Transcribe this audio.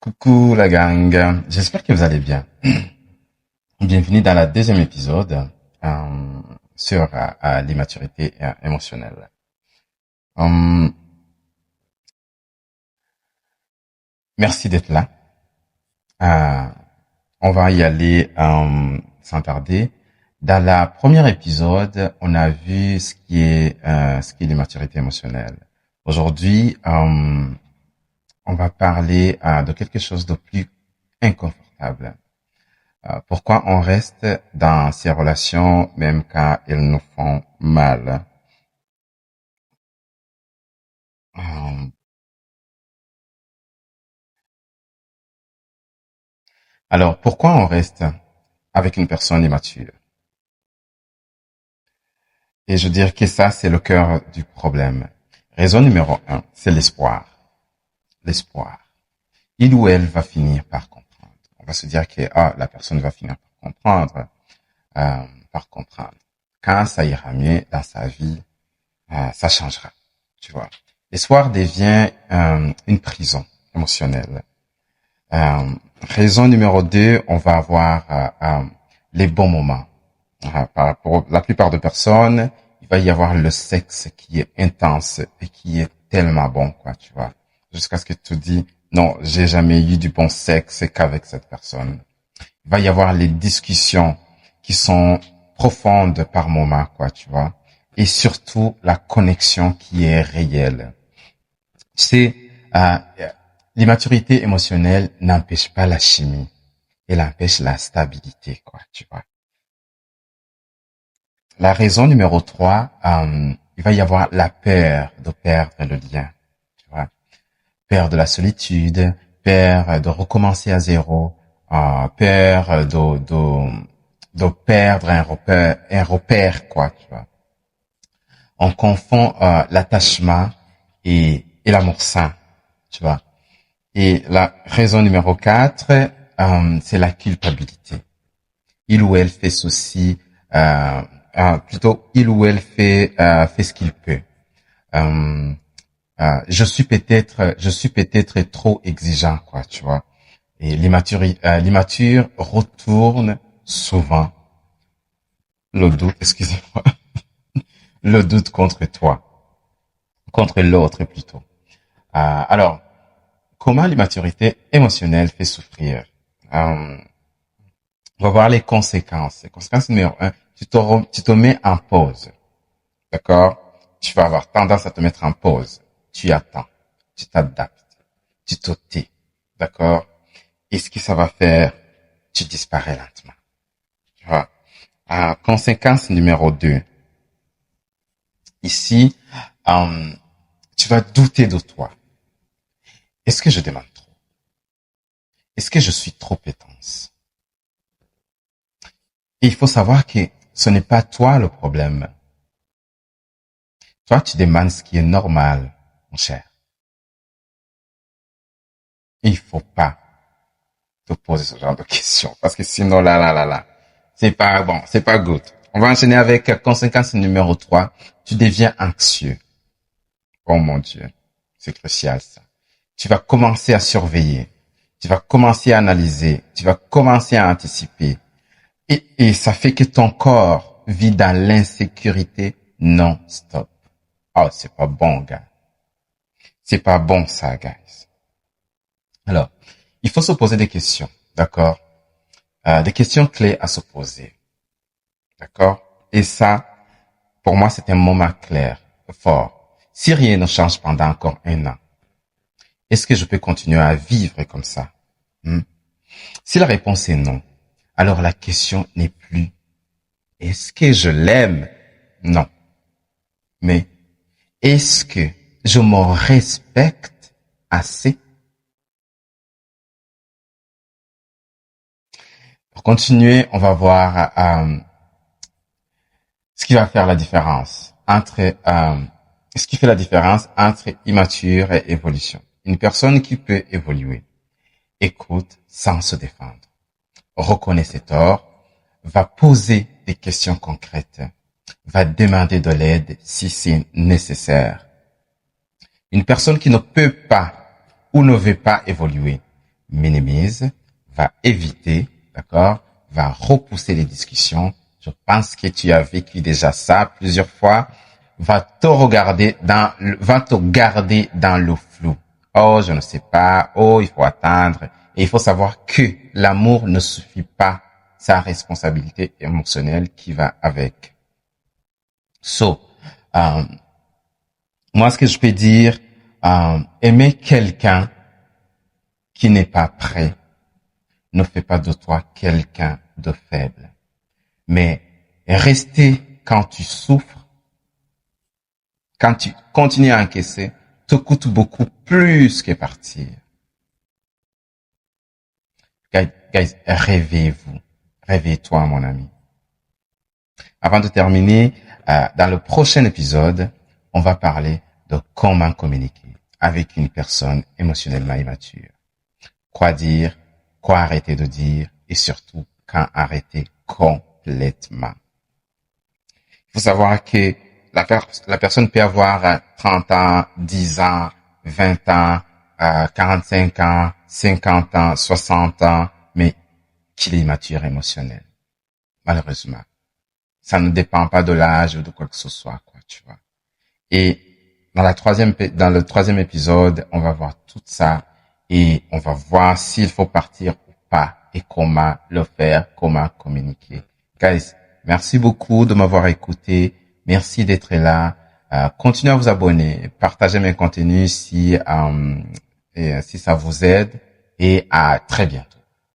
Coucou la gang, j'espère que vous allez bien. Bienvenue dans la deuxième épisode sur l'immaturité émotionnelle. Hum, Merci d'être là. Euh, on va y aller sans tarder. Dans la première épisode, on a vu ce qui est l'immaturité émotionnelle. Aujourd'hui, on va parler de quelque chose de plus inconfortable. Pourquoi on reste dans ces relations même quand elles nous font mal? Euh, alors, pourquoi on reste avec une personne immature? Et je dirais que ça, c'est le cœur du problème. Raison numéro un, c'est l'espoir. L'espoir. Il ou elle va finir par comprendre. On va se dire que la personne va finir par comprendre, par comprendre. Quand ça ira mieux dans sa vie, ça changera. Tu vois. L'espoir devient une prison émotionnelle. Raison numéro 2, on va avoir les bons moments. Pour la plupart des personnes, il va y avoir le sexe qui est intense et qui est tellement bon, quoi, tu vois. Jusqu'à ce que tu te dis, non, j'ai jamais eu du bon sexe qu'avec cette personne. Il va y avoir les discussions qui sont profondes par moment, quoi, tu vois. Et surtout, la connexion qui est réelle. C'est l'immaturité émotionnelle n'empêche pas la chimie, elle empêche la stabilité, quoi, tu vois. La raison numéro 3, il va y avoir la peur de perdre le lien, tu vois. Peur de la solitude, peur de recommencer à zéro, peur de perdre un repère, quoi, tu vois. On confond l'attachement et l'amour sain, tu vois. Et la raison numéro 4, c'est la culpabilité. Il ou elle fait ceci, plutôt il ou elle fait ce qu'il peut. Euh, je suis peut-être trop exigeant, quoi, tu vois. Et l'immature retourne souvent le doute, excusez-moi, le doute contre toi, contre l'autre plutôt. Alors, comment l'immaturité émotionnelle fait souffrir? On va voir les conséquences. Les conséquences numéro un, tu te mets en pause. D'accord? Tu vas avoir tendance à te mettre en pause. Tu attends. Tu t'adaptes. Tu te tais. D'accord? Et ce que ça va faire, tu disparais lentement. Tu vois? Conséquence numéro 2. Ici, tu vas douter de toi. Est-ce que je demande trop? Est-ce que je suis trop intense? Et il faut savoir que ce n'est pas toi le problème. Toi, tu demandes ce qui est normal, mon cher. Il faut pas te poser ce genre de questions parce que sinon, là, c'est pas bon, c'est pas good. On va enchaîner avec conséquence numéro 3. Tu deviens anxieux. Oh mon Dieu, c'est crucial ça. Tu vas commencer à surveiller. Tu vas commencer à analyser. Tu vas commencer à anticiper. Et ça fait que ton corps vit dans l'insécurité non-stop. Oh, c'est pas bon, gars. C'est pas bon, ça, guys. Alors, il faut se poser des questions, d'accord? Des questions clés à se poser, d'accord? Et ça, pour moi, c'est un moment clair, fort. Si rien ne change pendant encore un an, est-ce que je peux continuer à vivre comme ça? Si la réponse est non, alors la question n'est plus est-ce que je l'aime? Non. Mais est-ce que je me respecte assez? Pour continuer, on va voir ce qui va faire la différence ce qui fait la différence entre immature et évolution. Une personne qui peut évoluer, écoute sans se défendre, reconnaît ses torts, va poser des questions concrètes, va demander de l'aide si c'est nécessaire. Une personne qui ne peut pas ou ne veut pas évoluer minimise, va éviter, d'accord, va repousser les discussions. Je pense que tu as vécu déjà ça plusieurs fois. Va te garder dans le flou. Oh, je ne sais pas. Oh, il faut attendre. Et il faut savoir que l'amour ne suffit pas, sa responsabilité émotionnelle qui va avec. Moi, ce que je peux dire, aimer quelqu'un qui n'est pas prêt ne fait pas de toi quelqu'un de faible. Mais rester quand tu souffres, quand tu continues à encaisser, te coûte beaucoup plus que partir. Guys, réveillez-vous. Réveille-toi, mon ami. Avant de terminer, dans le prochain épisode, on va parler de comment communiquer avec une personne émotionnellement immature. Quoi dire, quoi arrêter de dire et surtout quand arrêter complètement. Il faut savoir que la personne peut avoir 30 ans, 10 ans, 20 ans, 45 ans, 50 ans, 60 ans, mais qu'il est immature émotionnel. Malheureusement. Ça ne dépend pas de l'âge ou de quoi que ce soit, quoi, tu vois. Et dans le troisième épisode, on va voir tout ça et on va voir s'il faut partir ou pas et comment le faire, comment communiquer. Guys, merci beaucoup de m'avoir écouté. Merci d'être là. Continuez à vous abonner, partagez mes contenus si ça vous aide et à très bientôt.